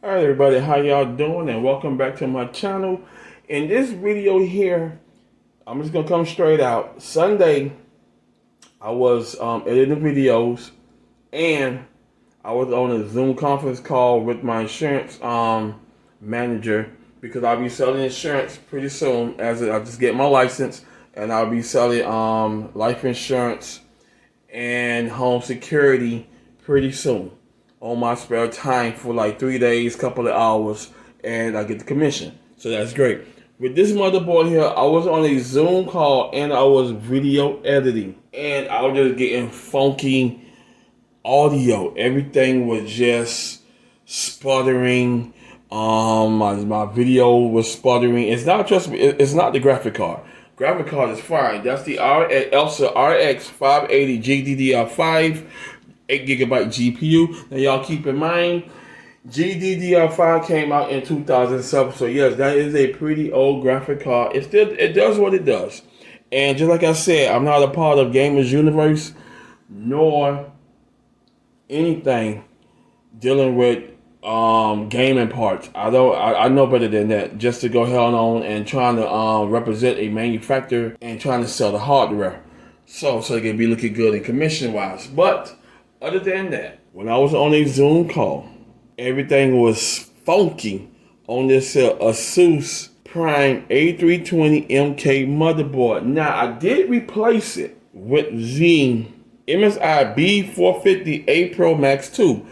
Alright everybody, how y'all doing? And welcome back to my channel. In this video here, I'm just gonna come straight out. Sunday, I was editing videos and I was on a Zoom conference call with my insurance manager because I'll be selling insurance pretty soon as I just get my license, and I'll be selling life insurance and home security pretty soon on my spare time for like 3 days, couple of hours, and I get the commission. So that's great. With this motherboard here, I was on a Zoom call and I was video editing, and I was just getting funky audio. Everything was just sputtering. My video was sputtering. It's not just it's not the graphic card. Graphic card is fine. That's the ASUS RX 580 GDDR5 8GB GPU. Now y'all keep in mind, GDDR5 came out in 2007. So yes, that is a pretty old graphic card. It does what it does. And just like I said, I'm not a part of Gamers Universe nor anything dealing with gaming parts. I know better than that. Just to go ahead on and trying to represent a manufacturer and trying to sell the hardware, so it can be looking good and commission wise. But other than that, when I was on a Zoom call, everything was funky on this ASUS Prime A320M-K motherboard. Now I did replace it with the MSI B450A Pro Max 2.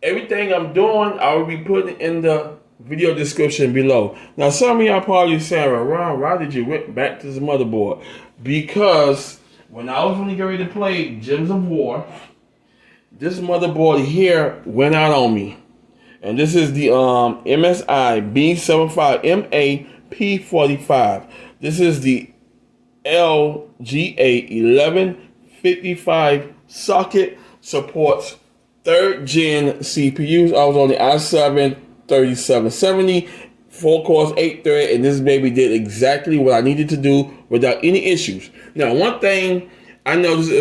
Everything I'm doing, I will be putting in the video description below. Now, some of y'all probably saying, Ron, why did you went back to the motherboard? Because when I was really getting ready to play Gems of War, this motherboard here went out on me. And this is the MSI B75MA P45. This is the LGA 1155 socket, supports 3rd gen CPUs. I was on the i7 3770, 4 cores, 8 thread, and this baby did exactly what I needed to do without any issues. Now, one thing I noticed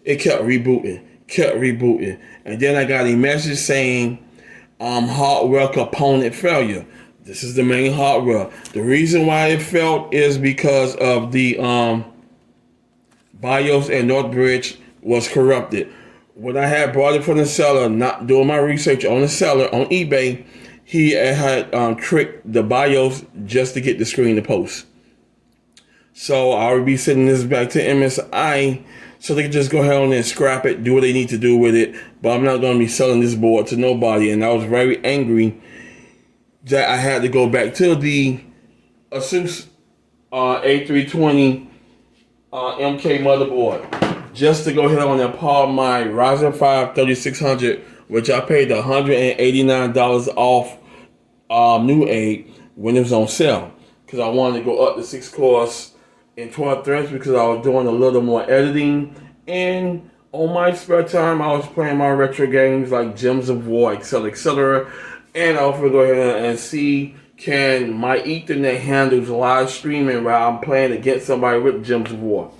it kept rebooting, and then I got a message saying hardware component failure. This is the main hardware. The reason why it failed is because of the BIOS and North Bridge was corrupted. When I had brought it from the seller, not doing my research on the seller on eBay, he had tricked the BIOS just to get the screen to post. So I would be sending this back to MSI so they can just go ahead on and scrap it, do what they need to do with it. But I'm not going to be selling this board to nobody. And I was very angry that I had to go back to the ASUS A320 MK motherboard just to go ahead on and pawn my Ryzen 5 3600, which I paid $189 off New Egg when it was on sale, because I wanted to go up to 6 cores and 12 threads because I was doing a little more editing, and on my spare time I was playing my retro games like Gems of War, etc, etc. And I was going to go ahead and see, can my Ethernet handles live streaming while I'm playing against somebody with Gems of War.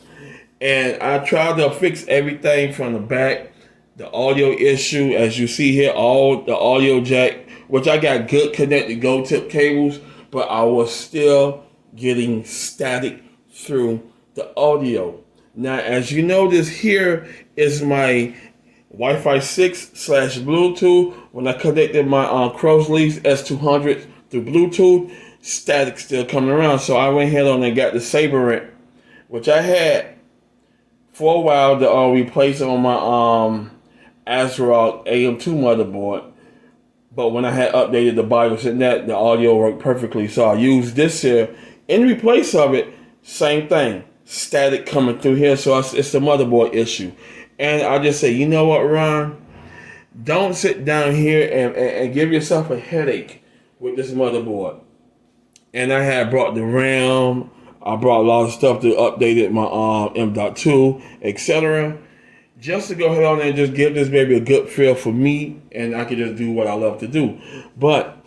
And I tried to fix everything from the back. The audio issue, as you see here, all the audio jack, which I got good connected gold tip cables, but I was still getting static through the audio. Now, as you notice, here is my Wi-Fi 6/Bluetooth. When I connected my Crow's Leaf S200 through Bluetooth, static still coming around. So I went ahead on and got the Saberent, which I had for a while, to replace it on my Asrock AM2 motherboard. But when I had updated the BIOS and that, the audio worked perfectly. So I used this here in replace of it. Same thing, static coming through here. So it's the motherboard issue. And I just say, you know what, Ron? Don't sit down here and give yourself a headache with this motherboard. And I had brought the RAM. I brought a lot of stuff to update it, my M.2, etc. Just to go ahead on and just give this baby a good feel for me, and I can just do what I love to do. But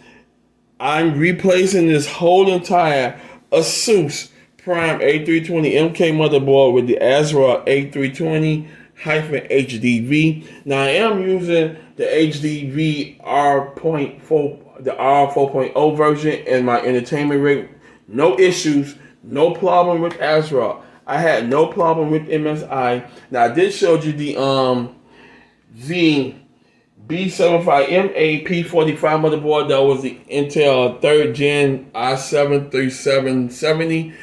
I'm replacing this whole entire ASUS Prime A320M-K motherboard with the Asrock A320 HDV. Now I am using the HDV R.4, the R4.0 version in my entertainment rig. No issues, no problem with Asrock. I had no problem with MSI. Now I did show you the B75MA P45 motherboard. That was the Intel 3rd Gen i7-3770.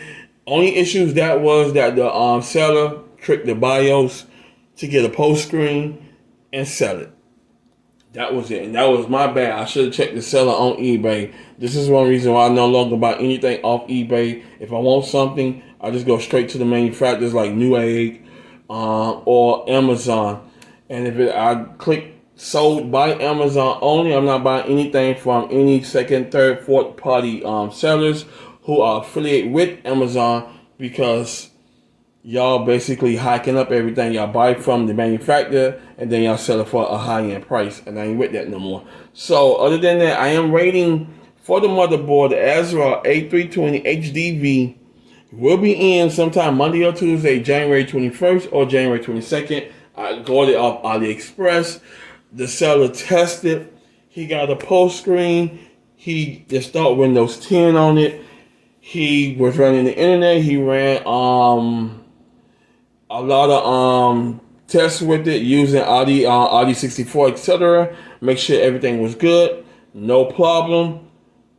Only issues that was that the seller tricked the BIOS to get a post screen and sell it. That was it, and that was my bad. I should have checked the seller on eBay. This is one reason why I no longer buy anything off eBay. If I want something, I just go straight to the manufacturers like Newegg or Amazon. And if I click sold by Amazon only, I'm not buying anything from any second, third, fourth party sellers who are affiliated with Amazon, because y'all basically hiking up everything. Y'all buy from the manufacturer and then y'all sell it for a high-end price, and I ain't with that no more. So other than that, I am waiting for the motherboard. The Asrock A320 HDV will be in sometime Monday or Tuesday, January 21st or January 22nd. I got it off AliExpress. The seller tested. He got a post screen. He installed Windows 10 on it. He was running the internet. He ran a lot of tests with it using Audi 64, etc. Make sure everything was good, no problem,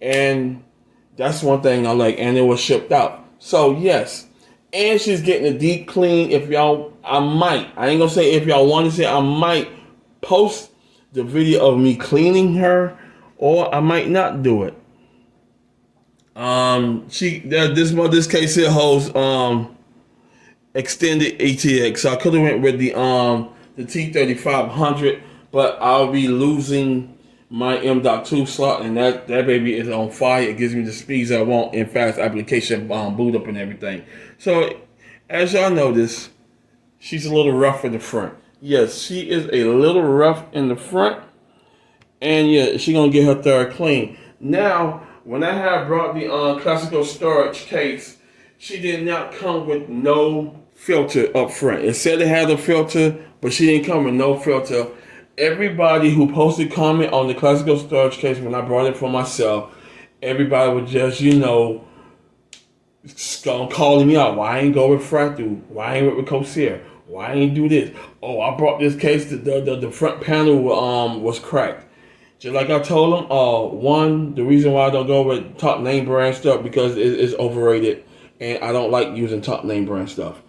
and that's one thing I like. And it was shipped out. So yes, and she's getting a deep clean. If y'all, I ain't gonna say if y'all want to say, I might post the video of me cleaning her, or I might not do it. This case here holds extended ATX. So I could have went with the T3500, but I'll be losing my M.2 slot, and that baby is on fire. It gives me the speeds I want in fast application boot up and everything. So as y'all notice, she's a little rough in the front. Yes, she is a little rough in the front, and yeah, she's gonna get her third clean. Now, when I have brought the classical storage case, she did not come with no filter up front. It said it had a filter, but she didn't come with no filter. Everybody who posted comment on the classical storage case when I brought it for myself, everybody was just, calling me out. Why I ain't go with Fractal? Why I ain't with Corsair? Why I ain't do this? Oh, I brought this case. The front panel was cracked. Just like I told them, one, the reason why I don't go with top name brand stuff, because it's overrated, and I don't like using top name brand stuff.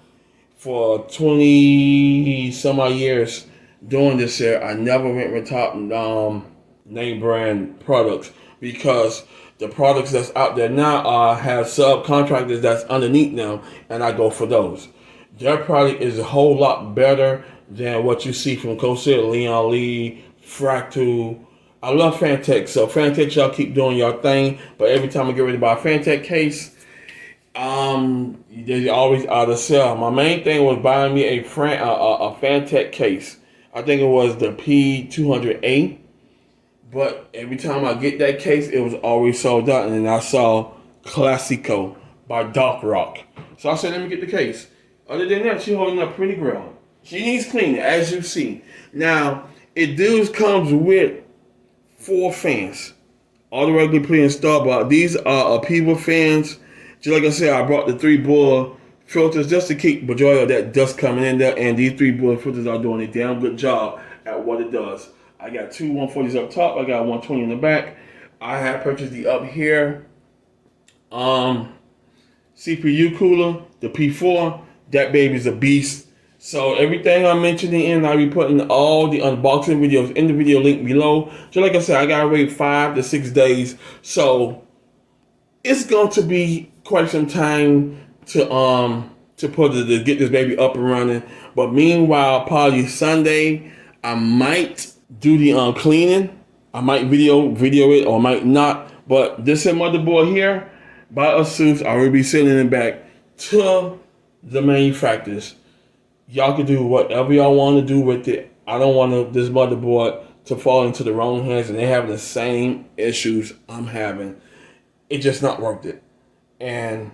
For 20 some odd years doing this here, I never went with top name brand products, because the products that's out there now have subcontractors that's underneath them, and I go for those. Their product is a whole lot better than what you see from Corsair, Leon Lee, Fractal. I love Fantech, so Fantech, y'all keep doing your thing, but every time I get ready to buy a Fantech case, they're always out of sale. My main thing was buying me a Fantech case. I think it was the P200A, but every time I get that case, it was always sold out, and then I saw Classico by Dark Rock. So I said, let me get the case. Other than that, she's holding up pretty well. She needs cleaning, as you see. Now, it comes with 4 fans, all the regular pre-installed, but these are Apiva fans. Just like I said, I brought the Threebull filters just to keep majority of that dust coming in there, and these Threebull filters are doing a damn good job at what it does. I got 2 140s up top, I got 120 in the back. I have purchased the up here CPU cooler, the P4. That baby's a beast. So everything I'm mentioning in, I'll be putting all the unboxing videos in the video link below. So like I said, I gotta wait 5 to 6 days. So it's going to be quite some time to get this baby up and running. But meanwhile, probably Sunday, I might do the cleaning. I might video it, or I might not. But this motherboard here by ASUS, I will be sending it back to the manufacturers. Y'all can do whatever y'all want to do with it. I don't want this motherboard to fall into the wrong hands and they having the same issues I'm having. It's just not worth it. And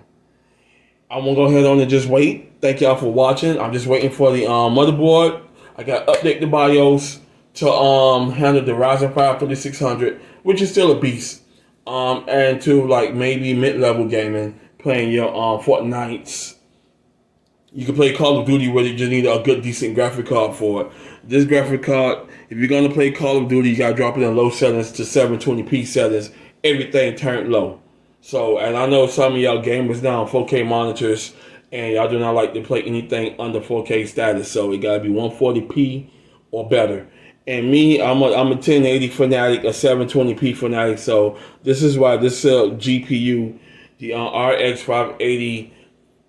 I'm gonna go ahead on and just wait. Thank y'all for watching. I'm just waiting for the motherboard. I got to update the BIOS to handle the Ryzen 5 3600, which is still a beast. And to like maybe mid-level gaming, playing your Fortnites. You can play Call of Duty where you just need a good, decent graphic card for it. This graphic card, if you're gonna play Call of Duty, you gotta drop it in low settings to 720p settings. Everything turned low. So, and I know some of y'all gamers now on 4K monitors, and y'all do not like to play anything under 4K status. So it gotta be 140p or better. And me, I'm a 1080 fanatic, a 720p fanatic. So this is why this GPU, the RX 580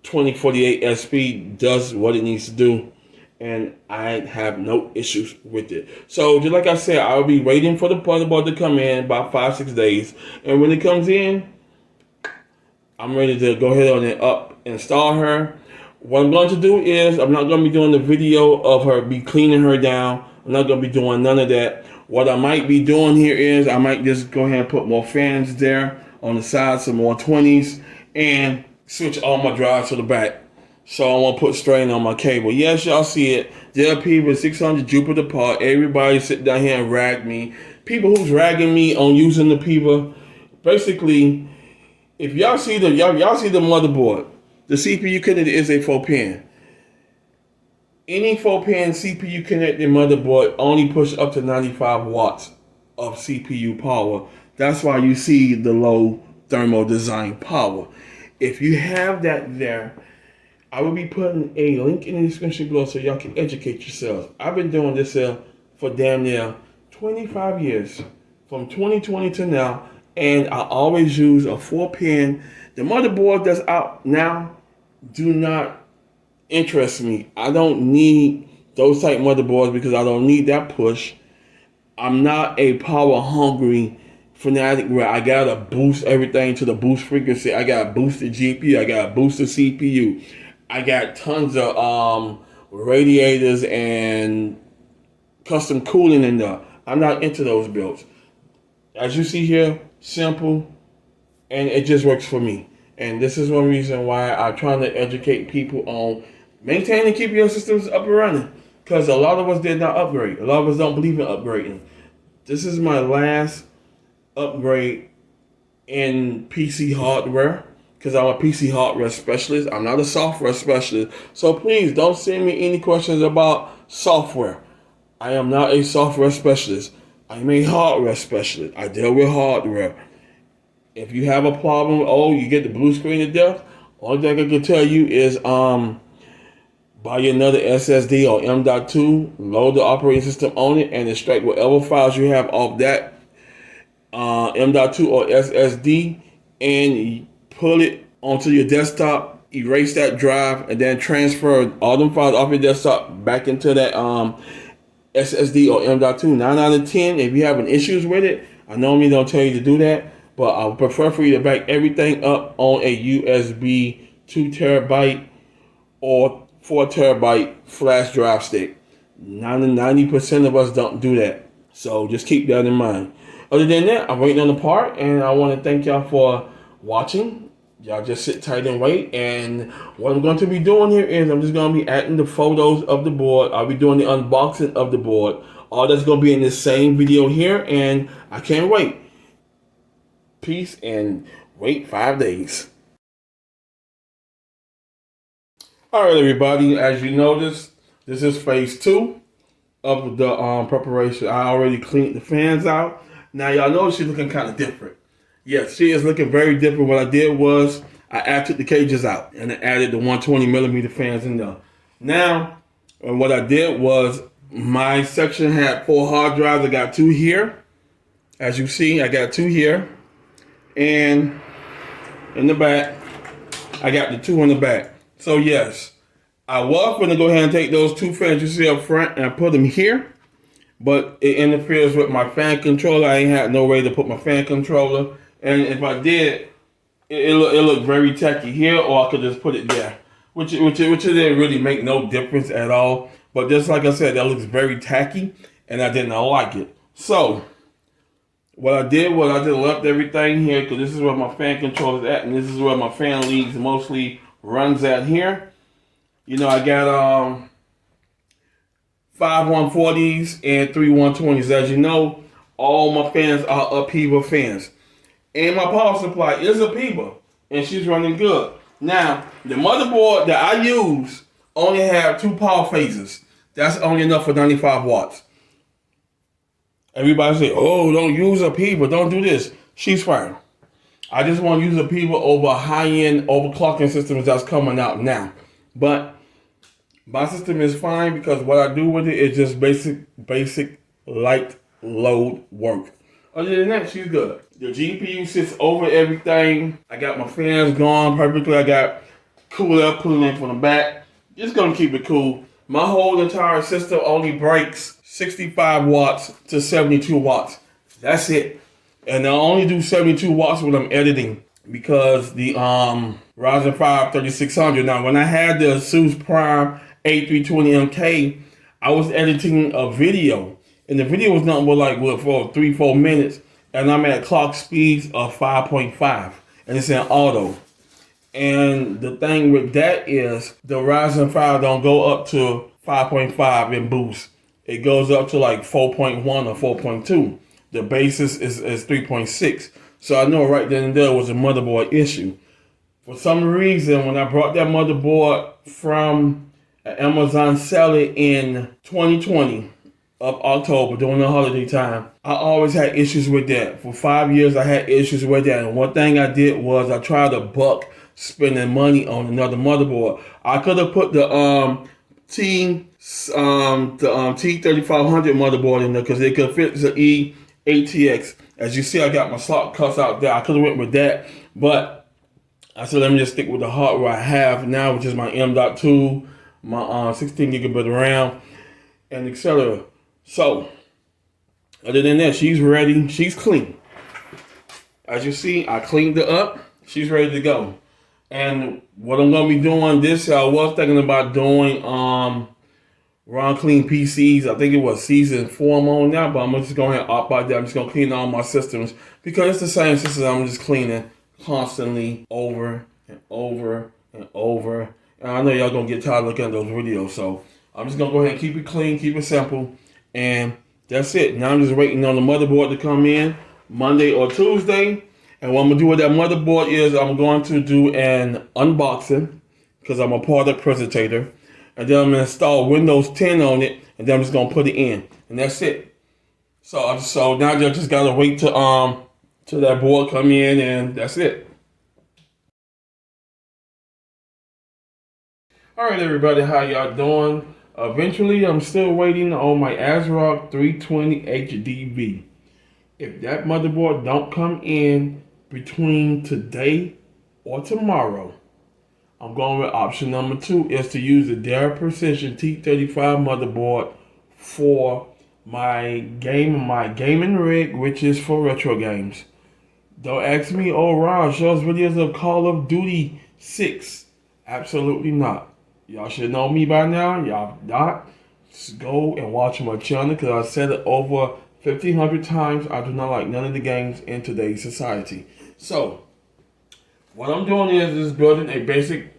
2048 SP, does what it needs to do, and I have no issues with it. So just like I said, I'll be waiting for the motherboard to come in about 5-6 days, and when it comes in, I'm ready to go ahead on and install her. What I'm going to do is I'm not going to be doing the video of her be cleaning her down. I'm not going to be doing none of that. What I might be doing here is I might just go ahead and put more fans there on the side, some more 20s, and switch all my drives to the back. So I won't put strain on my cable. Yes, y'all see it. JLP with 600 Jupiter part. Everybody sit down here and rag me. People who's ragging me on using the PIVA, basically, if y'all see the motherboard, the CPU connected is a 4-pin. Any 4-pin CPU connected motherboard only push up to 95 watts of CPU power. That's why you see the low thermal design power. If you have that there, I will be putting a link in the description below so y'all can educate yourselves. I've been doing this for damn near 25 years, from 2020 to now, and I always use a 4-pin. The motherboard that's out now do not interest me. I don't need those type motherboards because I don't need that push. I'm not a power hungry fanatic where I gotta boost everything to the boost frequency. I gotta boost the GPU. I gotta boost the CPU. I got tons of radiators and custom cooling in there. I'm not into those builds. As you see here, simple, and it just works for me. And this is one reason why I'm trying to educate people on maintaining and keeping your systems up and running. Because a lot of us did not upgrade. A lot of us don't believe in upgrading. This is my last upgrade in PC hardware because I'm a PC hardware specialist. I'm not a software specialist. So please don't send me any questions about software. I am not a software specialist. I'm a hardware specialist. I deal with hardware. If you have a problem, you get the blue screen of death, only thing I can tell you is buy another SSD or M.2, load the operating system on it, and extract whatever files you have off that M.2 or SSD, and pull it onto your desktop, erase that drive, and then transfer all them files off your desktop back into that SSD or M.2. 9 out of 10, if you're having issues with it, I normally don't tell you to do that, but I would prefer for you to back everything up on a USB 2 terabyte or 4 terabyte flash drive stick. 90% of us don't do that. So just keep that in mind. Other than that, I'm waiting on the part, and I want to thank y'all for watching. Y'all just sit tight and wait. And what I'm going to be doing here is I'm just going to be adding the photos of the board. I'll be doing the unboxing of the board. All that's going to be in this same video here, and I can't wait. Peace, and wait 5 days. All right, everybody, as you notice, this is phase 2 of the preparation. I already cleaned the fans out. Now, y'all know she's looking kind of different. Yes, she is looking very different. What I did was I took the cages out and I added the 120 millimeter fans in there. Now, what I did was my section had 4 hard drives. I got 2 here. As you see, I got 2 here. And in the back, I got the 2 in the back. So yes, I was going to go ahead and take those 2 fans you see up front and put them here, but it interferes with my fan controller. I ain't had no way to put my fan controller, and if I did, it looked very tacky here, or I could just put it there, which didn't really make no difference at all. But just like I said, that looks very tacky, and I did not like it. So what I did was I just left everything here because this is where my fan controller is at, and this is where my fan leads mostly runs at here. You know, I got 5 140s and 3 120s. As you know, all my fans are Apiva fans. And my power supply is Apiva, and she's running good. Now, the motherboard that I use only have 2 power phases. That's only enough for 95 watts. Everybody say, oh, don't use Apiva, don't do this. She's fine. I just want to use Apiva over high-end overclocking systems that's coming out now. But my system is fine because what I do with it is just basic light load work. Other than that, she's good. The GPU sits over everything. I got my fans going perfectly. I got cooler pulling in from the back. Just gonna keep it cool. My whole entire system only breaks 65 watts to 72 watts. That's it. And I only do 72 watts when I'm editing because the Ryzen 5 3600. Now, when I had the ASUS Prime A320M-K, I was editing a video. And the video was nothing but like, what, for 3-4 minutes. And I'm at clock speeds of 5.5. And it's in auto. And the thing with that is the Ryzen 5 don't go up to 5.5 in boost. It goes up to like 4.1 or 4.2. The basis is 3.6. So I know right then and there was a motherboard issue. For some reason, when I brought that motherboard from Amazon seller in 2020 of October during the holiday time, I always had issues with that. For 5 years, I had issues with that. And one thing I did was I tried to buck spending money on another motherboard. I could have put the T3500 motherboard in there because it could fit the E-ATX. As you see, I got my slot cuts out there. I could have went with that, but I said let me just stick with the hardware I have now, which is my M.2, my 16 gigabit RAM, and etc. So, other than that, she's ready. She's clean. As you see, I cleaned her up. She's ready to go. And what I'm gonna be doing this, I was thinking about doing Ron Clean PCs. I think it was season 4 I'm on now, but I'm just going to opt out there. I'm just gonna clean all my systems because it's the same system. I'm just cleaning constantly over and over and over. And I know y'all gonna get tired of looking at those videos, so I'm just gonna go ahead and keep it clean, keep it simple, and that's it. Now I'm just waiting on the motherboard to come in Monday or Tuesday. And what I'm going to do with that motherboard is I'm going to do an unboxing because I'm a product presentator. And then I'm going to install Windows 10 on it. And then I'm just going to put it in. And that's it. So now you just got to wait till that board come in, and that's it. All right, everybody, how y'all doing? Eventually, I'm still waiting on my Asrock 320 HDV. If that motherboard don't come in between today or tomorrow, I'm going with option number 2 is to use the Dell Precision T35 motherboard for my gaming rig, which is for retro games. Don't ask me, oh Ron, show us videos of Call of Duty 6. Absolutely not. Y'all should know me by now. Y'all not. Just go and watch my channel because I said it over 1,500 times. I do not like none of the games in today's society. So, what I'm doing is building a basic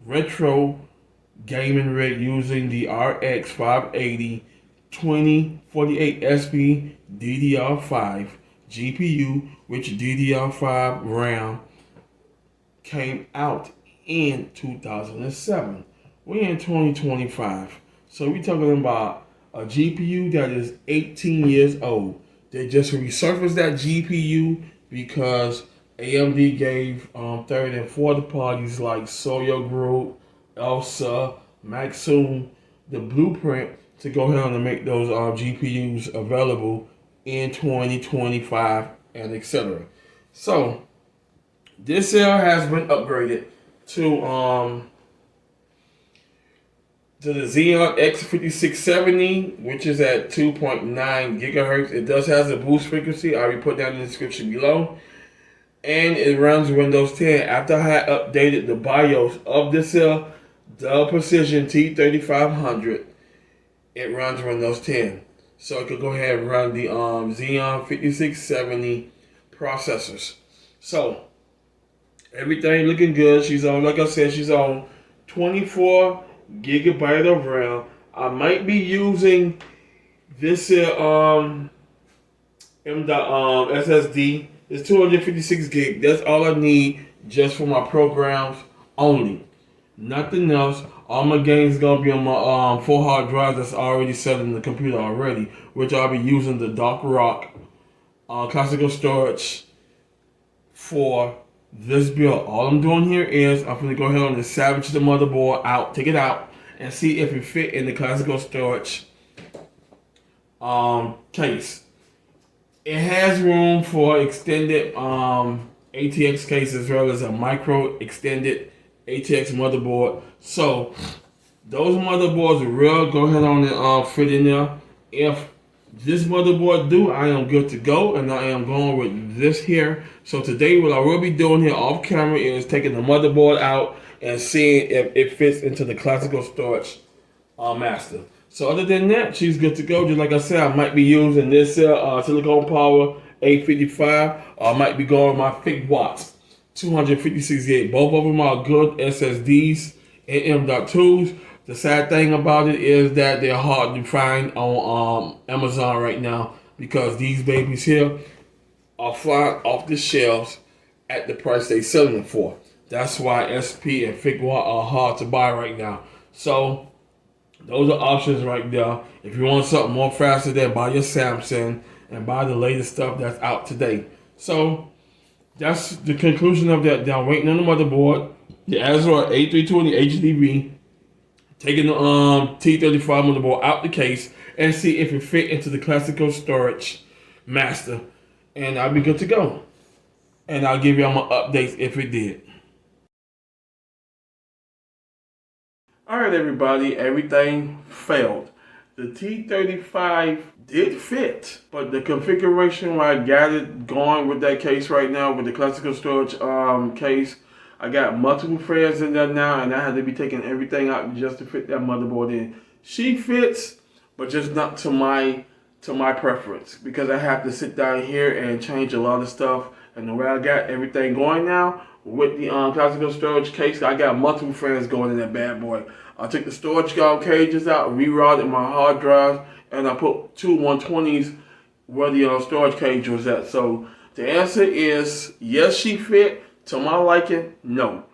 retro gaming rig using the RX 580 2048SP DDR5 GPU, which DDR5 RAM came out in 2007. We're in 2025. So we're talking about a GPU that is 18 years old. They just resurfaced that GPU because AMD gave third and fourth parties like Soya Group, Elsa, Maxum the blueprint to go ahead and make those GPUs available in 2025 and etc. So this cell has been upgraded to the Xeon X5670, which is at 2.9 gigahertz. It does have a boost frequency. I will put that in the description below. And it runs Windows 10. After I had updated the BIOS of this cell, the Precision T3500, it runs Windows 10. So it could go ahead and run the Xeon 5670 processors. So Everything looking good. She's on, like I said, she's on 24 gigabyte of RAM. I might be using this SSD. It's 256 gig. That's all I need just for my programs only. Nothing else. All my games gonna be on my 4 hard drives that's already set in the computer already, which I'll be using the Dark Rock classical storage for this build. All I'm doing here is I'm gonna go ahead and salvage the motherboard out, take it out, and see if it fit in the classical storage case. It has room for extended ATX case as well as a micro extended ATX motherboard. So those motherboards will go ahead on and fit in there. If this motherboard do, I am good to go, and I am going with this here. So today what I will be doing here off camera is taking the motherboard out and seeing if it fits into the classical storage master. So other than that, she's good to go. Just like I said, I might be using this Silicon Power A55. I might be going with my ThickWatts 256 gig. Both of them are good SSDs and M.2s. The sad thing about it is that they're hard to find on Amazon right now because these babies here are flying off the shelves at the price they selling them for. That's why SP and ThickWatts are hard to buy right now. So those are options right there. If you want something more faster, then buy your Samsung and buy the latest stuff that's out today. So that's the conclusion of that. Now waiting on the motherboard, the Asrock A320 HDV, taking the T35 motherboard out the case and see if it fit into the classical storage master, and I'll be good to go. And I'll give y'all my updates if it did. Alright everybody, everything failed. The T35 did fit, but the configuration where I got it going with that case right now, with the classical storage case, I got multiple frames in there now, and I had to be taking everything out just to fit that motherboard in. She fits, but just not to my preference, because I have to sit down here and change a lot of stuff. And the way I got everything going now, with the classical storage case, I got multiple frames going in that bad boy. I took the storage cages out, rerouted my hard drives, and I put two 120s where the storage cage was at. So the answer is yes, she fit. To my liking, no.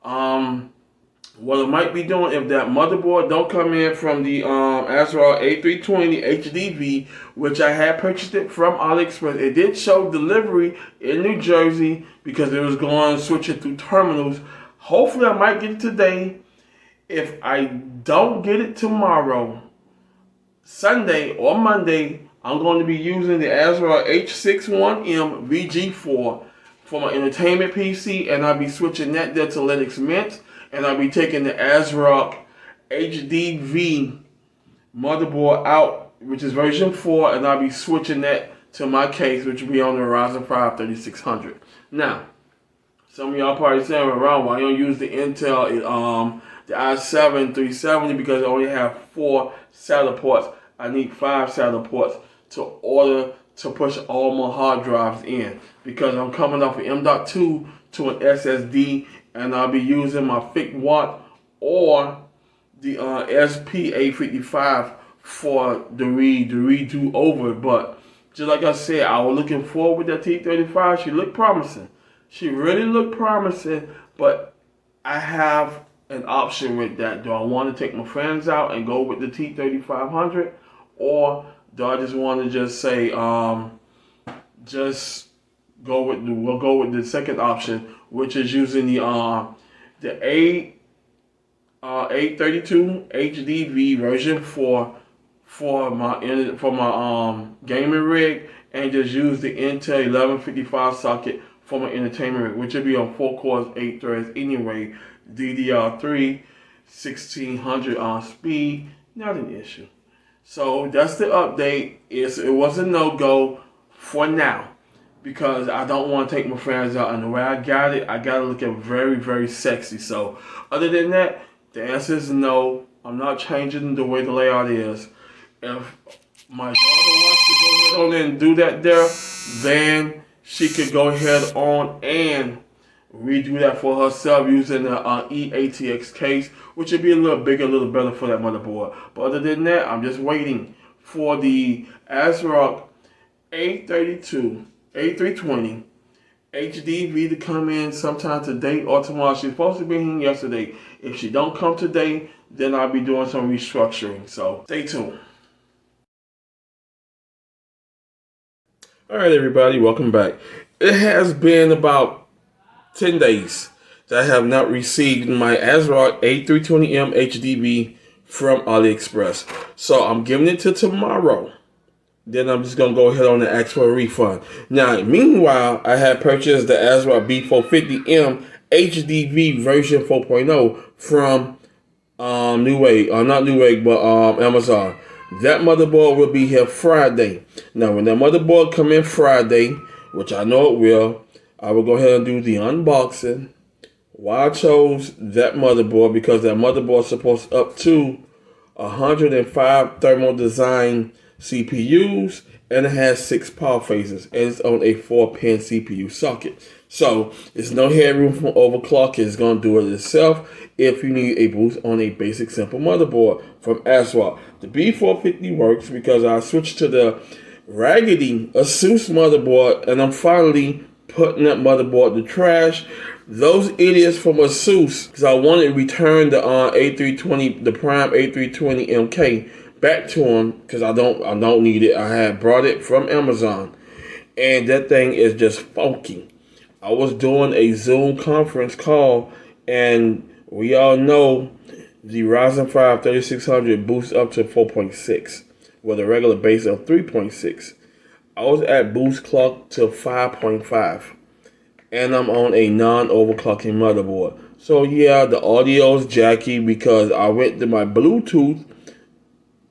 What I might be doing, if that motherboard don't come in from the Asrock A320 HDV, which I had purchased it from AliExpress, it did show delivery in New Jersey because it was going switching through terminals. Hopefully I might get it today. If I don't get it tomorrow, Sunday or Monday, I'm going to be using the Asrock H61M VG4 for my entertainment PC, and I'll be switching that there to Linux Mint, and I'll be taking the Asrock HDV motherboard out, which is version 4, and I'll be switching that to my case, which will be on the Ryzen 5 3600. Now, some of y'all probably saying, around why you don't use the Intel, the i7 370, because I only have 4 SATA ports. I need 5 SATA ports to push all my hard drives in, because I'm coming off an M.2 to an SSD, and I'll be using my ThickWatts or the SP-A55 for the redo over. But just like I said, I was looking forward with that T35. She looked promising. She really looked promising, but I have an option with that. Do I want to take my friends out and go with the T3500, or do I just want to just say, just we'll go with the second option, which is using the A32 HDV version 4 for my gaming rig, and just use the Intel 1155 socket for my entertainment rig, which will be on 4 cores, 8 threads anyway. DDR3, 1600 on speed, not an issue. So that's the update. It was a no-go for now, because I don't want to take my friends out, and the way I got it looking very, very sexy. So other than that, the answer is no. I'm not changing the way the layout is. If my daughter wants to go ahead on and do that there, then she could go ahead on and redo that for herself using the EATX case, which would be a little bigger, a little better for that motherboard. But other than that, I'm just waiting for the Asrock A320 HDV to come in sometime today or tomorrow. She's supposed to be here yesterday. If she don't come today, then I'll be doing some restructuring. So stay tuned. All right, everybody, welcome back. It has been about 10 days that I have not received my Asrock A320M HDV from AliExpress. So I'm giving it to tomorrow. Then I'm just going to go ahead on and ask for a refund. Now, meanwhile, I had purchased the Asrock B450M HDV version 4.0 from Amazon. That motherboard will be here Friday. Now, when that motherboard come in Friday, which I know it will, I will go ahead and do the unboxing. Why I chose that motherboard, because that motherboard is supposed up to 105 thermal design CPUs, and it has 6 power phases, and it's on a 4-pin CPU socket. So there's no headroom for overclocking. It's going to do it itself if you need a boost on a basic simple motherboard from Asrock. The B450 works because I switched to the raggedy ASUS motherboard, and I'm finally putting that motherboard to trash. Those idiots from ASUS, because I wanted to return the A320, the Prime A320M-K back to them, because I don't need it. I had brought it from Amazon, and that thing is just funky. I was doing a Zoom conference call, and we all know the Ryzen 5 3600 boosts up to 4.6 with a regular base of 3.6. I was at boost clock to 5.5, and I'm on a non-overclocking motherboard. So yeah, the audio's jacky because I went to my Bluetooth,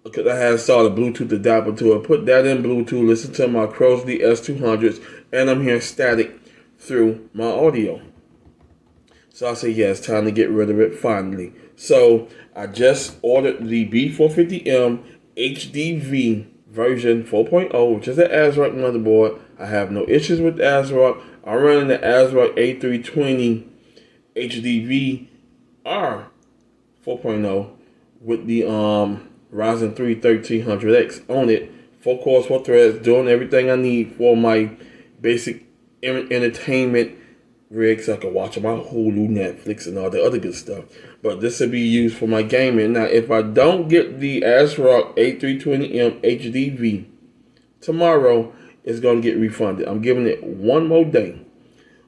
because I had installed a Bluetooth adapter to it, put that in Bluetooth, listen to my Crosley S200s, and I'm hearing static through my audio. So I said, yeah, it's time to get rid of it finally. So I just ordered the B450M HDV version 4.0, which is an Asrock motherboard. I have no issues with Asrock. I'm running the Asrock A320 HDV R 4.0 with the Ryzen 3 1300X on it. 4 cores, 4 threads, doing everything I need for my basic entertainment rig, so I can watch my Hulu, Netflix, and all the other good stuff. But this will be used for my gaming. Now, if I don't get the Asrock A320M HDV tomorrow, it's going to get refunded. I'm giving it one more day.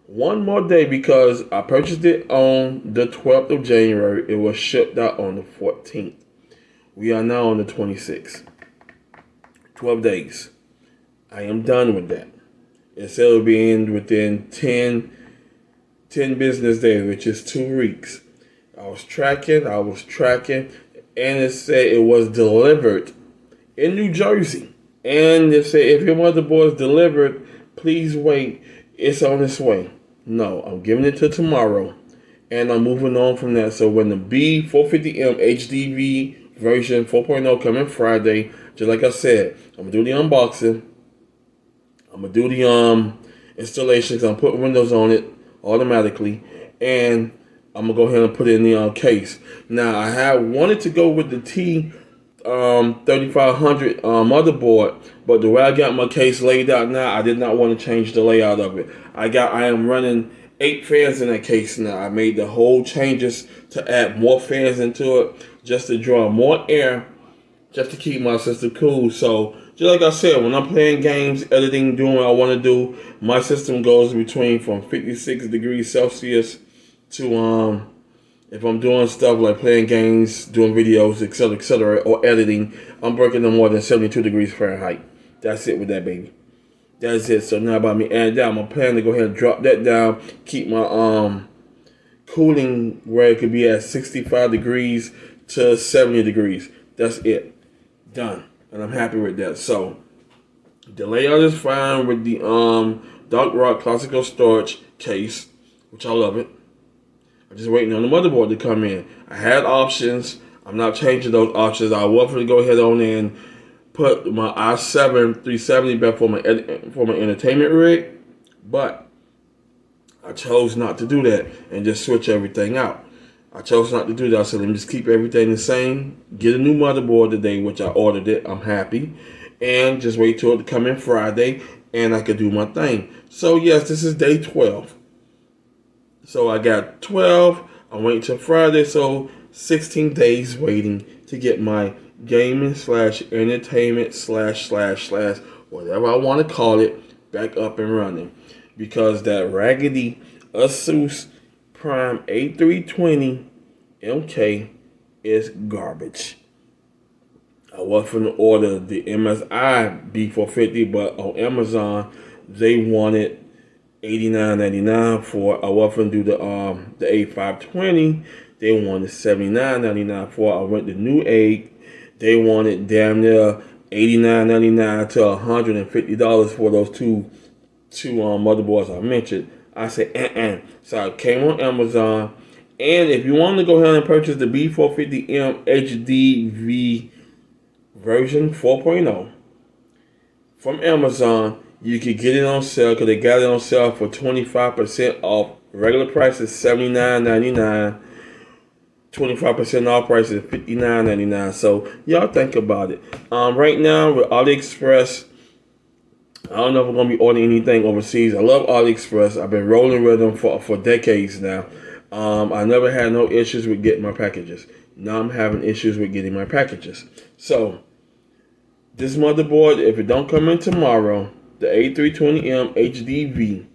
One more day, because I purchased it on the 12th of January. It was shipped out on the 14th. We are now on the 26th. 12 days. I am done with that. It said it will be in within 10 business days, which is 2 weeks. I was tracking, and it said it was delivered in New Jersey. And it said, if your motherboard is delivered, please wait. It's on its way. No, I'm giving it to tomorrow, and I'm moving on from that. So when the B450M HDV version 4.0 coming Friday, just like I said, I'm gonna do the unboxing. I'm gonna do the installation, because I'm putting Windows on it automatically, and I'm gonna go ahead and put it in the case. Now, I had wanted to go with the T3500 motherboard, but the way I got my case laid out now, I did not want to change the layout of it. I am running 8 fans in that case now. I made the whole changes to add more fans into it, just to draw more air, just to keep my system cool. So, just like I said, when I'm playing games, editing, doing what I want to do, my system goes between from 56 degrees Celsius to if I'm doing stuff like playing games, doing videos, etc., or editing, I'm breaking no more than 72 degrees Fahrenheit. That's it with that baby. That's it. So now about me adding that, I'm planning to go ahead and drop that down, keep my cooling where it could be at 65 degrees to 70 degrees. That's it. Done. And I'm happy with that. So the layout is fine with the Dark Rock Classical Storage case, which I love it. I'm just waiting on the motherboard to come in. I had options. I'm not changing those options. I was going to go ahead on and put my i7 370 back for my entertainment rig, but I chose not to do that and just switch everything out. I chose not to do that. I said, let me just keep everything the same. Get a new motherboard today, which I ordered it. I'm happy. And just wait till it to come in Friday and I could do my thing. So yes, this is day 12. So I got 12. I'm waiting till Friday. So 16 days waiting to get my gaming slash entertainment slash whatever I want to call it back up and running. Because that raggedy ASUS Prime A320M-K is garbage. I was going to order the MSI B450, but on Amazon they wanted $89.99 for. I was going to do the A520. They wanted $79.99 for. I went to New Egg. They wanted damn near $89.99 to $150 for those two motherboards I mentioned. I said, So I came on Amazon. And if you want to go ahead and purchase the B450M HDV version 4.0 from Amazon, you could get it on sale because they got it on sale for 25% off. Regular price is $79.99. 25% off price is $59.99. So y'all think about it. Right now with AliExpress, I don't know if I'm going to be ordering anything overseas. I love AliExpress. I've been rolling with them for decades now. I never had no issues with getting my packages. Now I'm having issues with getting my packages. So, this motherboard, if it don't come in tomorrow, the A320M HDV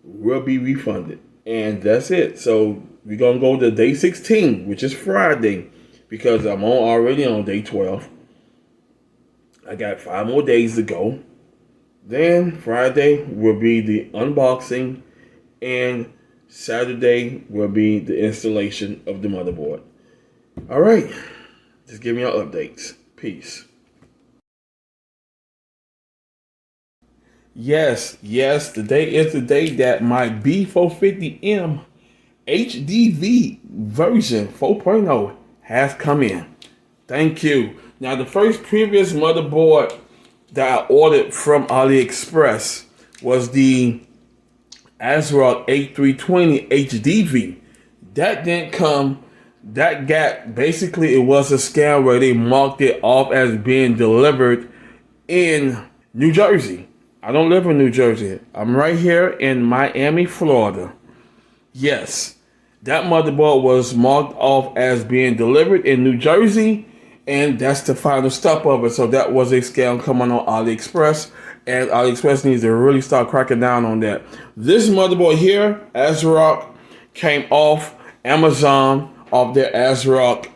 will be refunded. And that's it. So, we're going to go to day 16, which is Friday, because I'm already on day 12. I got 5 more days to go. Then Friday will be the unboxing, and Saturday will be the installation of the motherboard. All right, just give me your updates. Peace. Yes, today is the day that my B450M HDV version 4.0 has come in. Thank you. Now, the previous motherboard that I ordered from AliExpress was the Asrock A320 HDV. That didn't come. That got, basically it was a scam where they marked it off as being delivered in New Jersey. I don't live in New Jersey. I'm right here in Miami, Florida. Yes, that motherboard was marked off as being delivered in New Jersey, and that's the final step of it. So that was a scam coming on AliExpress, and AliExpress needs to really start cracking down on that. This motherboard here, Asrock, came off Amazon, off their Asrock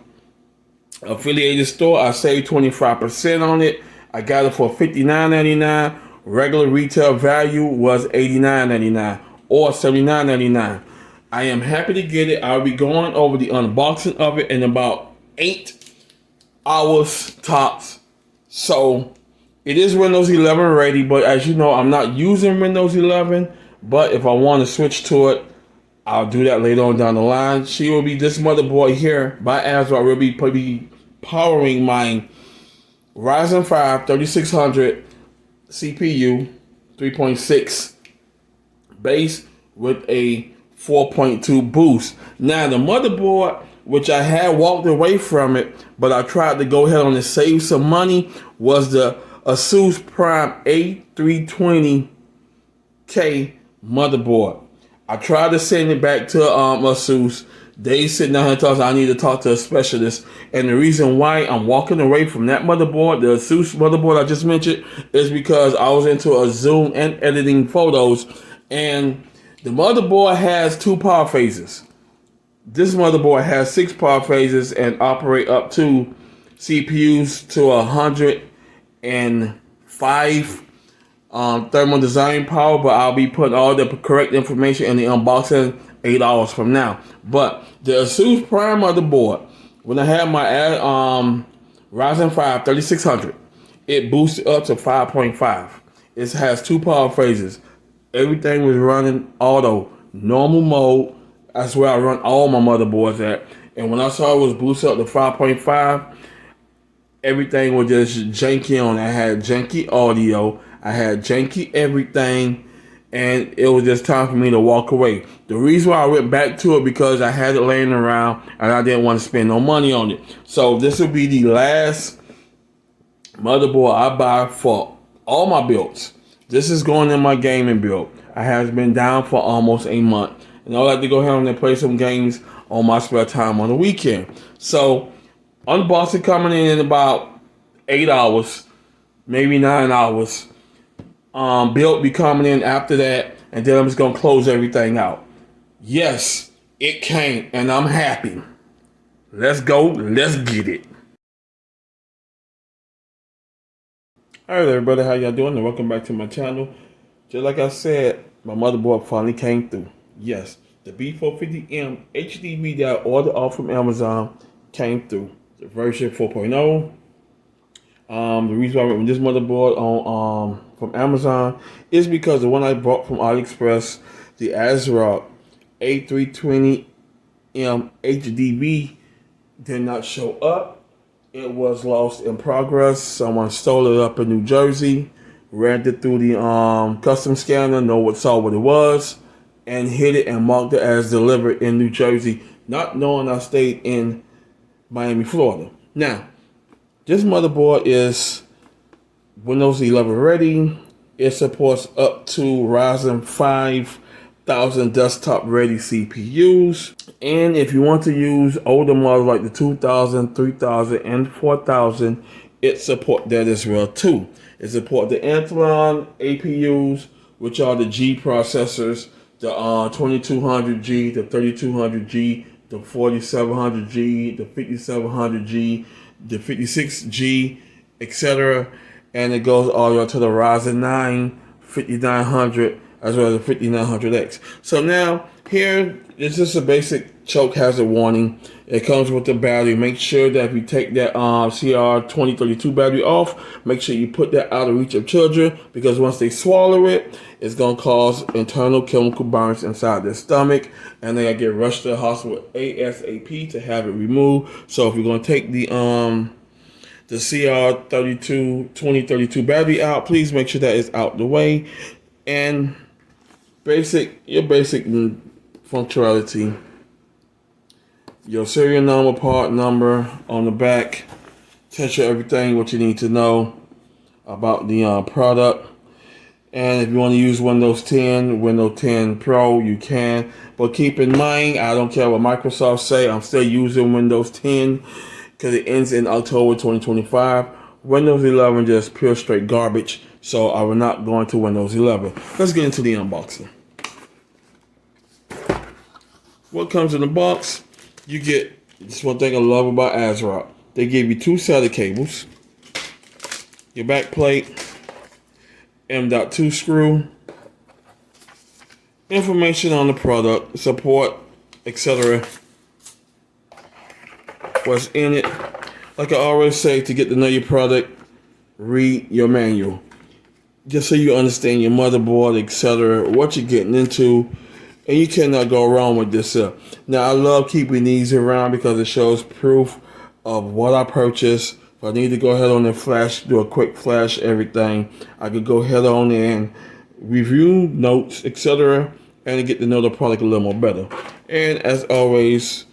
affiliated store. I saved 25% on it. I got it for $59.99. Regular retail value was $89.99 or $79.99. I am happy to get it. I'll be going over the unboxing of it in about 8 hours tops. So it is Windows 11 ready, but as you know, I'm not using Windows 11. But if I want to switch to it, I'll do that later on down the line. This motherboard here by Asrock will be powering my Ryzen 5 3600 CPU 3.6 base with a 4.2 boost. Now the motherboard, which I had walked away from it, but I tried to go ahead on and save some money, was the ASUS Prime A320M-K motherboard. I tried to send it back to ASUS. They sitting down here and told us I need to talk to a specialist. And the reason why I'm walking away from that motherboard, the ASUS motherboard I just mentioned, is because I was into a Zoom and editing photos. And the motherboard has 2 power phases. This motherboard has 6 power phases and operate up to CPUs to 105 thermal design power, but I'll be putting all the correct information in the unboxing 8 hours from now. But the ASUS Prime motherboard, when I had my Ryzen 5 3600, it boosted up to 5.5. It has 2 power phases. Everything was running auto, normal mode. That's where I run all my motherboards at. And when I saw it was boosted up to 5.5, everything was just janky on. I had janky audio. I had janky everything. and it was just time for me to walk away. The reason why I went back to it because I had it laying around and I didn't want to spend no money on it. So this will be the last motherboard I buy for all my builds. This is going in my gaming build. I have been down for almost a month, and I like to go ahead and play some games on my spare time on the weekend. So unboxing coming in about 8 hours, maybe 9 hours. Build be coming in after that, and then I'm just gonna close everything out. Yes, it came, and I'm happy. Let's go, let's get it. Alright everybody, how y'all doing? And welcome back to my channel. Just like I said, my motherboard finally came through. Yes, the B450M HDV that I ordered off from Amazon came through. The version 4.0. The reason why I went with this motherboard on from Amazon is because the one I bought from AliExpress, the Asrock A320M HDV, did not show up. It was lost in progress. Someone stole it up in New Jersey, ran it through the custom scanner, saw what it was, and hit it and marked it as delivered in New Jersey, not knowing I stayed in Miami, Florida. Now, this motherboard is Windows 11 ready. It supports up to Ryzen 5000 desktop ready CPUs. And if you want to use older models like the 2000, 3000, and 4000, it supports that as well too. It supports the Athlon APUs, which are the G processors, the 2200G, the 3200G, the 4700G, the 5700G, the 56G, etc. And it goes all the way to the Ryzen 9 5900 as well as the 5900X. So now here is just a basic choke hazard warning. It comes with the battery. Make sure that if you take that CR2032 battery off, make sure you put that out of reach of children, because once they swallow it, it's going to cause internal chemical burns inside their stomach, and they gotta get rushed to the hospital ASAP to have it removed. So if you're going to take the CR2032 battery out, please make sure that is out the way. And your basic functionality, your serial number, part number on the back, tells you everything what you need to know about the product. And if you want to use Windows 10, Windows 10 Pro, you can. But keep in mind, I don't care what Microsoft say, I'm still using Windows 10 because it ends in October 2025. Windows 11 just pure straight garbage, so I will not go into Windows 11. Let's get into the unboxing. What comes in the box? You get, this one thing I love about Asrock. They give you 2 SATA cables, your back plate, M.2 screw, information on the product, support, etc. What's in it. Like I always say, to get to know your product, read your manual. Just so you understand your motherboard, etc., what you're getting into. And you cannot go wrong with this. Now, I love keeping these around because it shows proof of what I purchased. If I need to go ahead on and do a quick flash everything, I could go ahead on and review notes, etc., and get to know the product a little more better. And as always,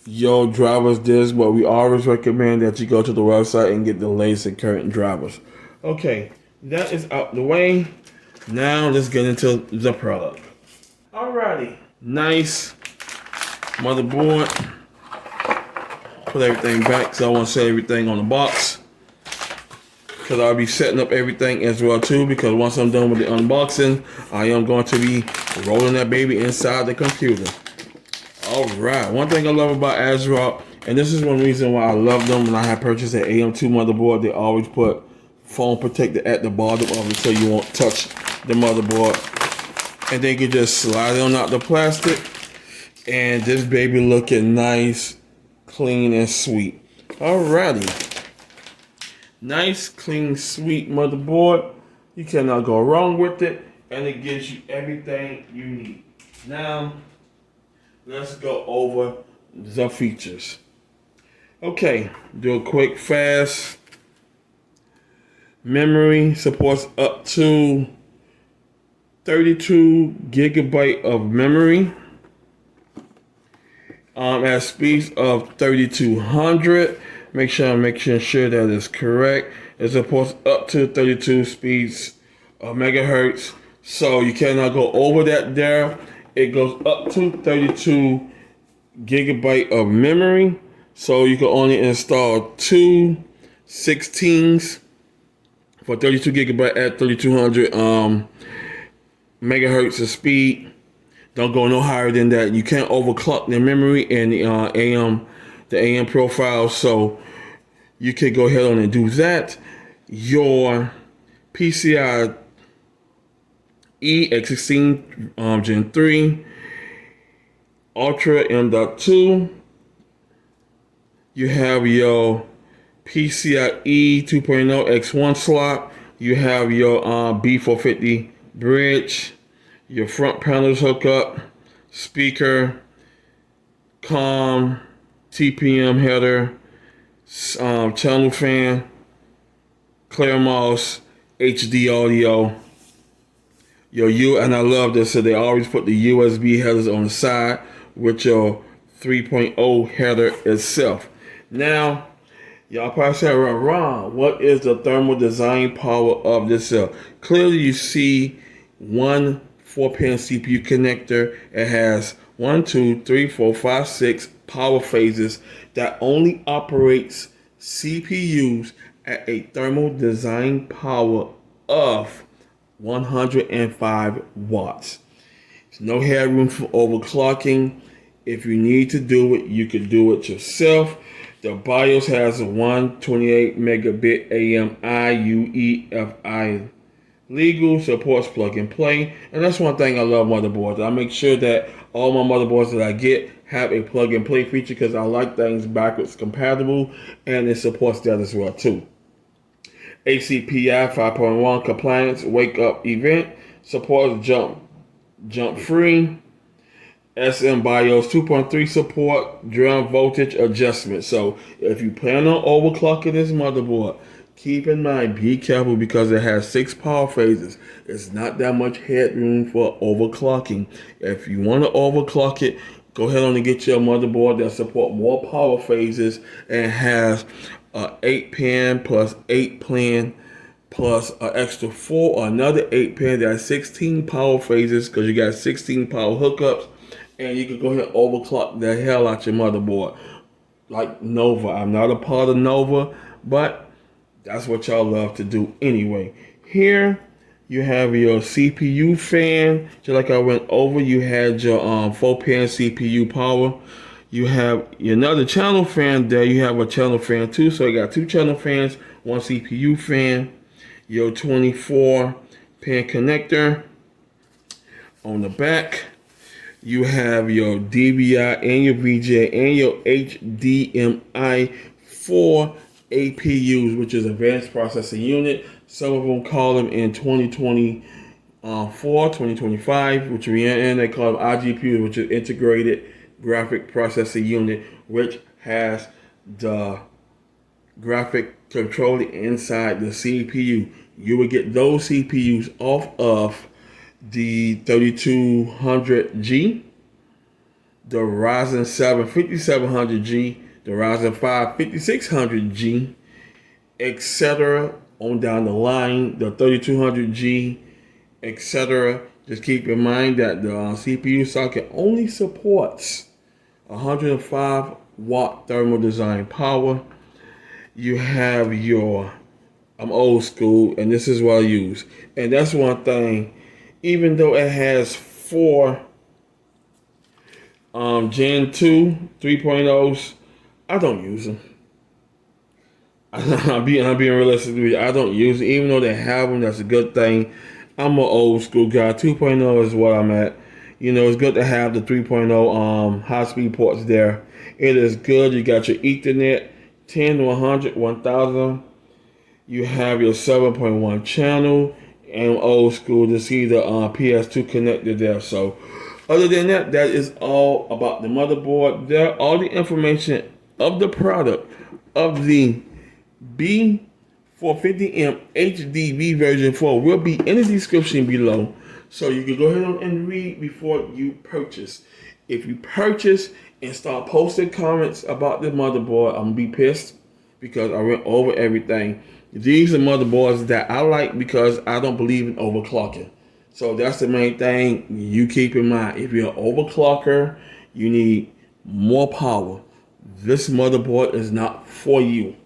your drivers disc, but we always recommend that you go to the website and get the latest and current drivers. Okay, that is out the way. Now let's get into the product. Alrighty, nice motherboard. Put everything back, so I want to set everything on the box, because I'll be setting up everything as well too, because once I'm done with the unboxing, I am going to be rolling that baby inside the computer. Alright, one thing I love about Asrock, and this is one reason why I love them when I had purchased an AM2 motherboard, they always put foam protector at the bottom of it so you won't touch the motherboard. And then you can just slide it on out the plastic, and this baby looking nice, clean, and sweet. Alrighty. Nice, clean, sweet motherboard. You cannot go wrong with it, and it gives you everything you need. Now, let's go over the features. Okay, do a quick, fast. Memory supports up to 32 GB of memory at speeds of 3200. Make sure I'm making sure that is correct. It's supposed up to 32 speeds of megahertz, so you cannot go over that there. It goes up to 32 GB of memory, so you can only install two 16s for 32 GB at 3200 megahertz of speed. Don't go no higher than that. You can't overclock the memory and the AM profile, so you can go ahead on and do that. Your PCIe X16 Gen 3 Ultra M.2. You have your PCIe 2.0 X1 slot. You have your B450 bridge. Your front panels hook up, speaker, COM, TPM header, channel fan, clear mouse, HD audio. And I love this, so they always put the USB headers on the side with your 3.0 header itself. Now, y'all probably say, Ron, what is the thermal design power of this cell? Clearly, you see one 4-pin CPU connector. It has 1, 2, 3, 4, 5, 6 power phases that only operates CPUs at a thermal design power of 105 watts. There's no headroom for overclocking. If you need to do it, you can do it yourself. The BIOS has a 128 megabit AMI UEFI legal, supports plug and play, and that's one thing I love motherboards. I make sure that all my motherboards that I get have a plug and play feature because I like things backwards compatible, and it supports that as well too. ACPI 5.1 compliance wake up event, supports jump free. SM BIOS 2.3 support drum voltage adjustment. So if you plan on overclocking this motherboard, keep in mind, be careful because it has 6 power phases. It's not that much headroom for overclocking. If you want to overclock it, go ahead on and get your motherboard that support more power phases and has 8-pin plus 8-pin plus an extra 4 or another 8-pin. That's 16 power phases because you got 16 power hookups, and you can go ahead and overclock the hell out your motherboard. Like Nova. I'm not a part of Nova, but that's what y'all love to do anyway. Here you have your CPU fan. Just like I went over, you had your 4-pin CPU power. You have another channel fan there. You have a channel fan too. So you got 2 channel fans, 1 CPU fan. Your 24-pin connector. On the back, you have your DVI and your VGA and your HDMI 4 APUs, which is Advanced Processing Unit. Some of them call them in 2024, 2025, which we are in. They call them IGPUs, which is Integrated Graphic Processing Unit, which has the graphic controller inside the CPU. You will get those CPUs off of the 3200G, the Ryzen 7 5700G, the Ryzen 5 5600G, etc. on down the line, the 3200G, etc. Just keep in mind that the CPU socket only supports 105 watt thermal design power. You have your, I'm old school, and this is what I use. And that's one thing, even though it has 4 Gen 2 3.0s, I don't use them. I'm being realistic with you. I don't use it, even though they have them. That's a good thing. I'm an old school guy. 2.0 is what I'm at. You know, it's good to have the 3.0 high speed ports there. It is good. You got your Ethernet 10 to 100, 1000. You have your 7.1 channel, and old school to see the PS2 connector there. So other than that, that is all about the motherboard. There, all the information of the product of the B450M HDV version 4 will be in the description below. So you can go ahead and read before you purchase. If you purchase and start posting comments about the motherboard, I'm gonna be pissed because I went over everything. These are motherboards that I like because I don't believe in overclocking. So that's the main thing you keep in mind. If you're an overclocker, you need more power. This motherboard is not for you.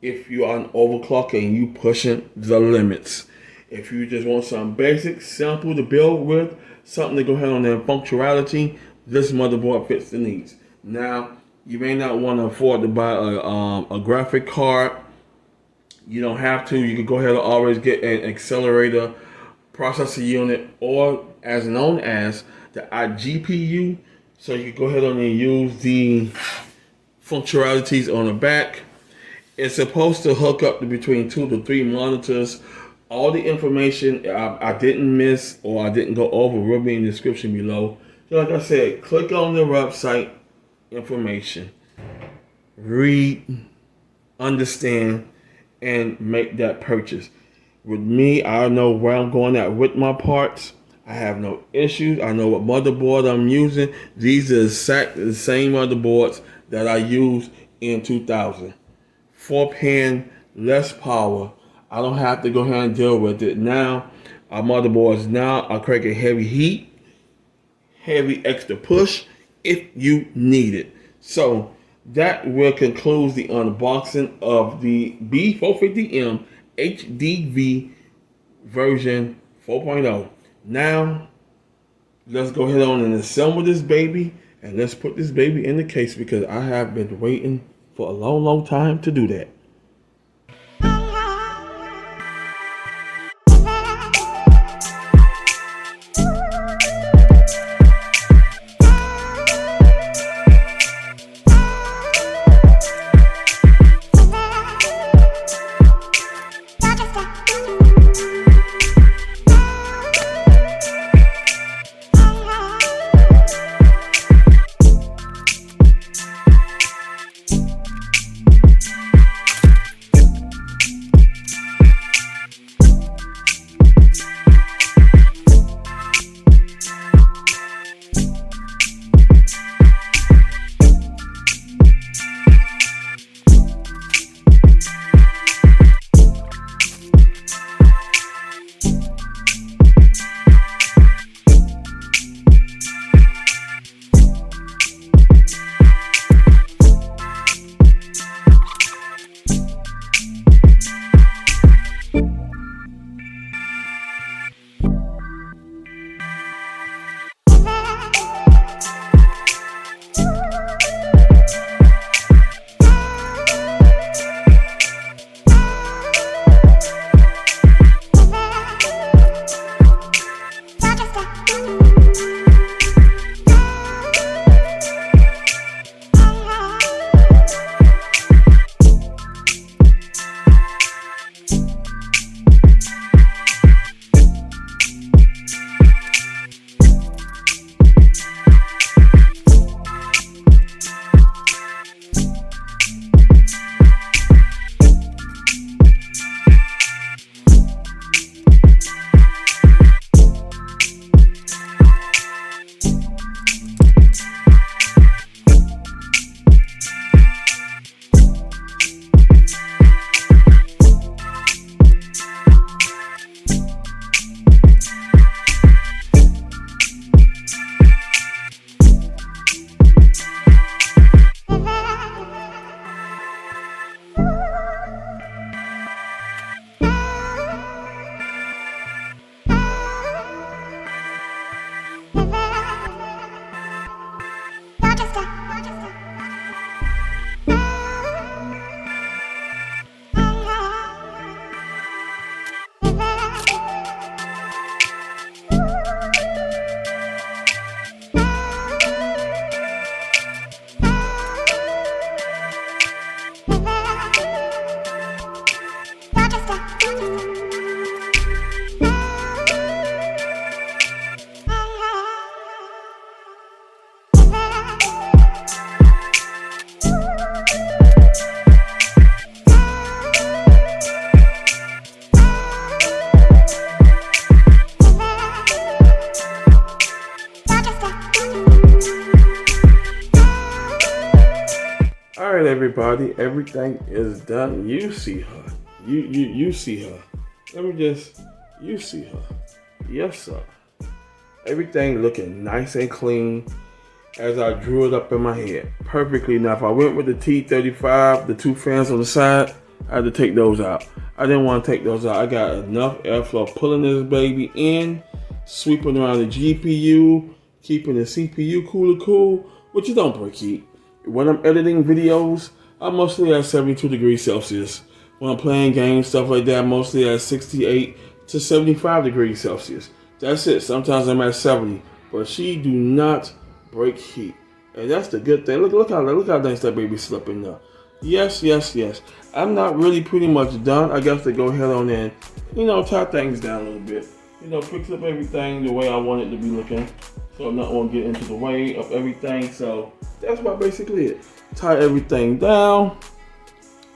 If you are an overclocker and you pushing the limits. If you just want something basic, simple to build with, something to go ahead on their functionality, this motherboard fits the needs. Now, you may not want to afford to buy a graphic card. You don't have to. You can go ahead and always get an accelerator processor unit, or as known as the GPU. So you can go ahead and use the functionalities on the back. It's supposed to hook up to between 2 to 3 monitors. All the information I didn't miss or I didn't go over will be in the description below. So like I said, click on the website information, read, understand, and make that purchase. With me, I know where I'm going at with my parts. I have no issues. I know what motherboard I'm using. These are exactly the same motherboards that I used in 2000. 4-pin, less power. I don't have to go ahead and deal with it. Now, our motherboards now are creating heavy heat, heavy extra push if you need it. So that will conclude the unboxing of the B450M HDV version 4.0. Now, let's go ahead on and assemble this baby, and let's put this baby in the case because I have been waiting for a long, long time to do that. everybody. Everything is done. You see her. You see her. You see her. Yes, sir. Everything looking nice and clean as I drew it up in my head. Perfectly. Now, if I went with the T35, the two fans on the side, I had to take those out. I didn't want to take those out. I got enough airflow pulling this baby in, sweeping around the GPU, keeping the CPU cool, but you don't break heat. When I'm editing videos, I'm mostly at 72 degrees Celsius. When I'm playing games, stuff like that, I'm mostly at 68 to 75 degrees Celsius. That's it. Sometimes I'm at 70, but she do not break heat, and that's the good thing. Look how nice that baby's slipping now. Yes. I'm not really pretty much done. I guess to go ahead on and, tie things down a little bit. Fix up everything the way I want it to be looking. So I'm not going to get into the way of everything. So that's about basically it. Tie everything down.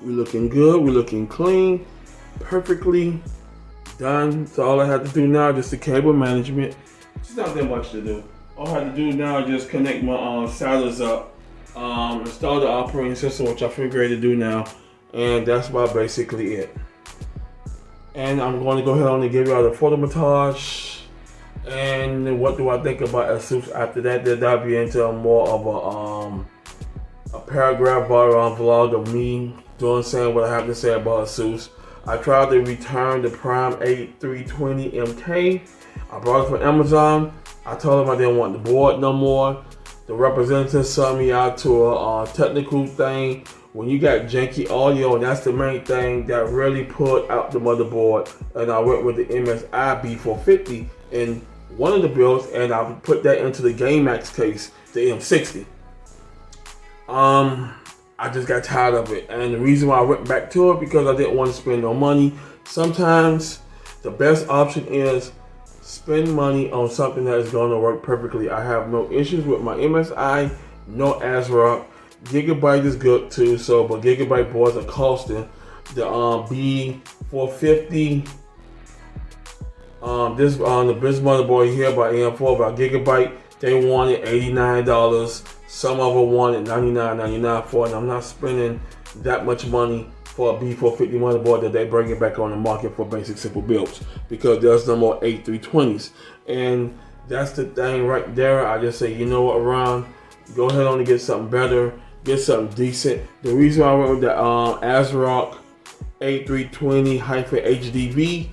We're looking good. We're looking clean. Perfectly done. So all I have to do now is just the cable management. It's not that much to do. All I have to do now is just connect my SATAs up. Install the operating system, which I figured to do now, and that's about basically it. And I'm going to go ahead and give you all the photo montage. And what do I think about ASUS after that? Then I'll be into more of a paragraph vlog of me saying what I have to say about ASUS. I tried to return the Prime A320M-K. I brought it from Amazon. I told them I didn't want the board no more. The representative sent me out to a technical thing. When you got janky audio, and that's the main thing that really put out the motherboard. And I went with the MSI B450 in one of the builds, and I put that into the GameMax case, the M60. I just got tired of it, and the reason why I went back to it because I didn't want to spend no money. Sometimes the best option is spend money on something that is going to work perfectly. I have no issues with my MSI, no Asrock. Gigabyte is good too, but Gigabyte boards are costing. The B450, this motherboard here by AM4 by Gigabyte, they wanted $89. Some of them wanted $99.99 for it, and I'm not spending that much money for a B450 motherboard that they bring it back on the market for basic simple builds, because there's no more A320s. And that's the thing right there. I just say, you know what, Ron, go ahead on and get something better, get something decent. The reason I went with the Asrock A320-HDV,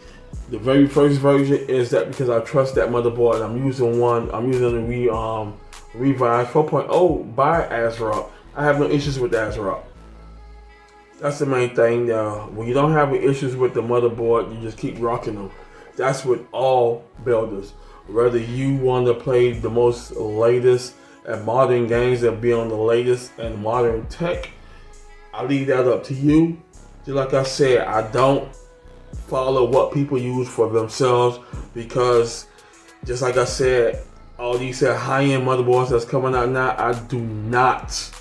the very first version, is that because I trust that motherboard. I'm using the revised 4.0 by Asrock. I have no issues with Asrock. That's the main thing. When you don't have any issues with the motherboard, you just keep rocking them. That's with all builders. Whether you want to play the most latest and modern games and be on the latest and modern tech, I leave that up to you. Just like I said, I don't follow what people use for themselves, because just like I said, all these high-end motherboards that's coming out now, I do not,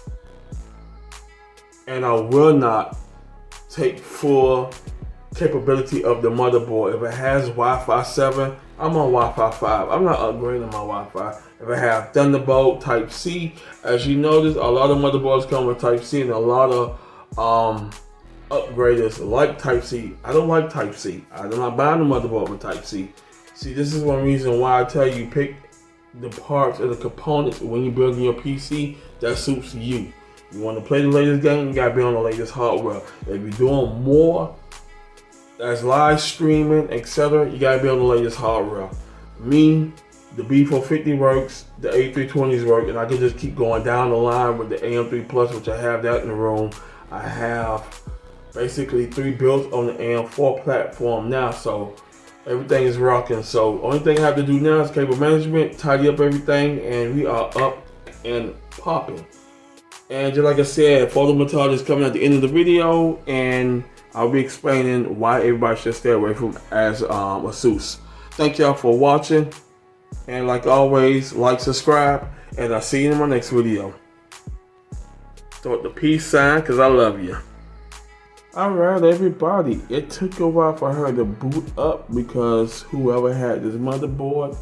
and I will not take full capability of the motherboard. If it has Wi-Fi 7, I'm on Wi-Fi 5. I'm not upgrading my Wi-Fi. If I have Thunderbolt Type-C, as you notice, a lot of motherboards come with Type-C, and a lot of upgraders like Type-C. I don't like Type-C. I'm not buying a motherboard with Type-C. See, this is one reason why I tell you pick the parts or the components when you're building your PC that suits you. You want to play the latest game, you gotta be on the latest hardware. If you're doing more that's live streaming, etc., you gotta be on the latest hardware. Me, the B450 works, the A320s work, and I can just keep going down the line with the AM3 Plus, which I have that in the room. I have basically 3 builds on the AM4 platform now, so everything is rocking. So only thing I have to do now is cable management, tidy up everything, and we are up and popping. And just like I said, photo montage is coming at the end of the video, and I'll be explaining why everybody should stay away from ASUS. Thank y'all for watching, and like always, like, subscribe, and I'll see you in my next video. Throw up the peace sign, because I love you. Alright everybody, it took a while for her to boot up because whoever had this motherboard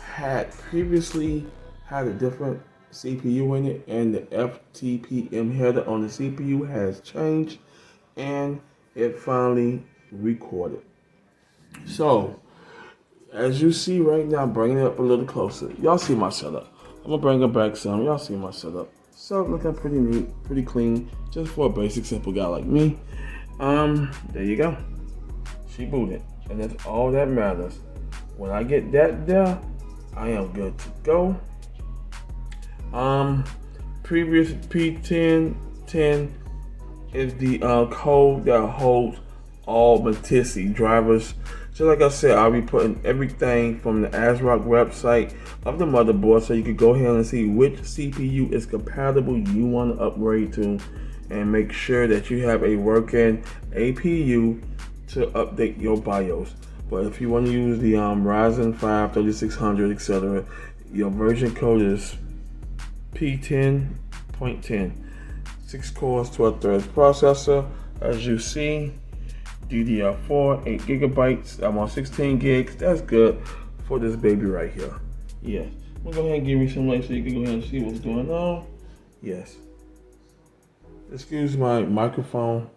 had previously had a different CPU in it, and the FTPM header on the CPU has changed, and it finally recorded. So, as you see right now, bringing it up a little closer, y'all see my setup. I'm gonna bring it back some. Y'all see my setup. So looking pretty neat, pretty clean, just for a basic, simple guy like me. There you go. She booted, and that's all that matters. When I get that there, I am good to go. Previous P1010 is the code that holds all Matisse drivers. So like I said, I'll be putting everything from the Asrock website of the motherboard, so you can go ahead and see which CPU is compatible you want to upgrade to, and make sure that you have a working APU to update your BIOS. But if you want to use the Ryzen 5 3600, etc., your version code is P10.10. 6 cores, 12 threads processor. As you see, DDR4, 8 gigabytes. I'm on 16 gigs. That's good for this baby right here. Yes. I'm gonna go ahead and give you some light so you can go ahead and see what's going on. Yes. Excuse my microphone.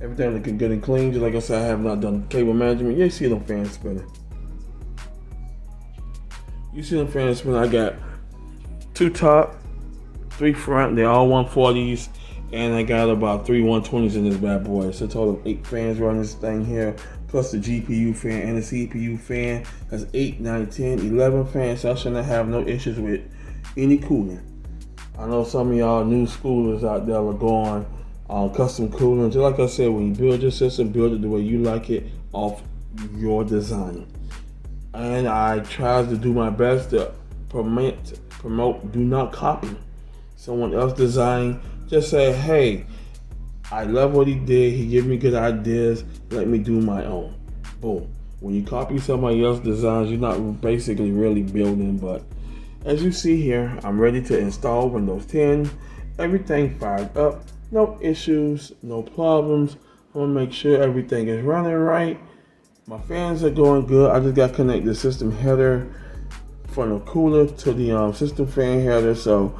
Everything looking good and clean. Just like I said, I have not done cable management. You see them fans spinning. You see them fans spinning. I got 2 top, 3 front. They're all 140s. And I got about 3 120s in this bad boy. It's a total of 8 fans running this thing here, plus the GPU fan and the CPU fan. That's 8, 9, 10, 11 fans. So I shouldn't have no issues with any cooling. I know some of y'all new schoolers out there are going custom cooling. Just like I said, when you build your system, build it the way you like it off your design. And I try to do my best to promote, do not copy someone else's design. Just say, hey, I love what he did. He gave me good ideas. Let me do my own. Boom. When you copy somebody else's designs, you're not basically really building. But as you see here, I'm ready to install Windows 10. Everything fired up. No issues, no problems. I'm gonna make sure everything is running right. My fans are going good. I just got to connect the system header from the cooler to the system fan header. So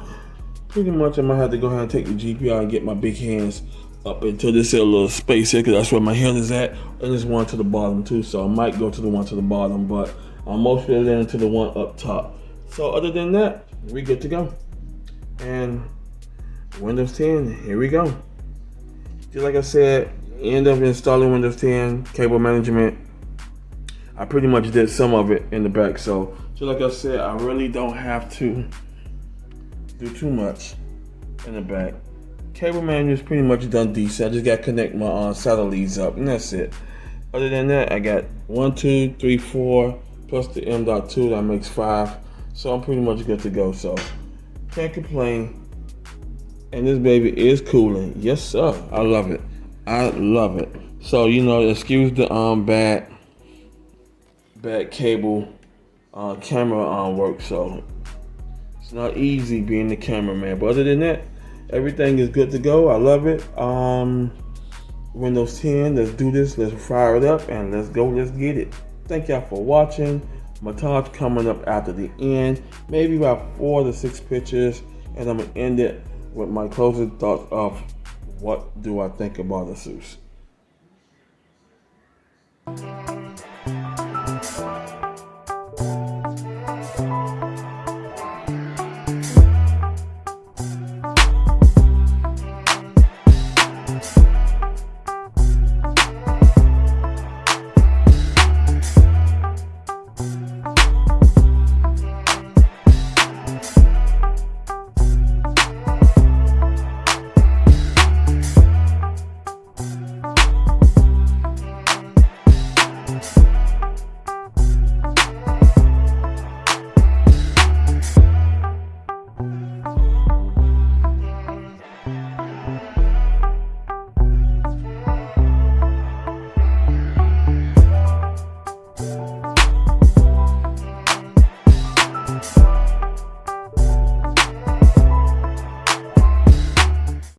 pretty much I'm gonna have to go ahead and take the GPU and get my big hands up into this little space here, because that's where my head is at. And there's one to the bottom too, so I might go to the one to the bottom, but I'm mostly leaning to the one up top. So other than that, we good to go. And Windows 10, here we go. Just like I said, end up installing Windows 10 cable management. I pretty much did some of it in the back, so just like I said, I really don't have to do too much in the back. Cable management is pretty much done decent. I just got to connect my satellites up, and that's it. Other than that, I got 1, 2, 3, 4 plus the M.2 that makes 5. So I'm pretty much good to go. So can't complain. And this baby is cooling. Yes, sir. I love it. I love it. So excuse the bad cable camera work. So it's not easy being the cameraman, but other than that, everything is good to go. I love it. Windows 10, let's do this. Let's fire it up and let's go. Let's get it. Thank y'all for watching. Montage coming up after the end, maybe about 4 to 6 pictures, and I'm gonna end it with my closing thoughts of what do I think about ASUS.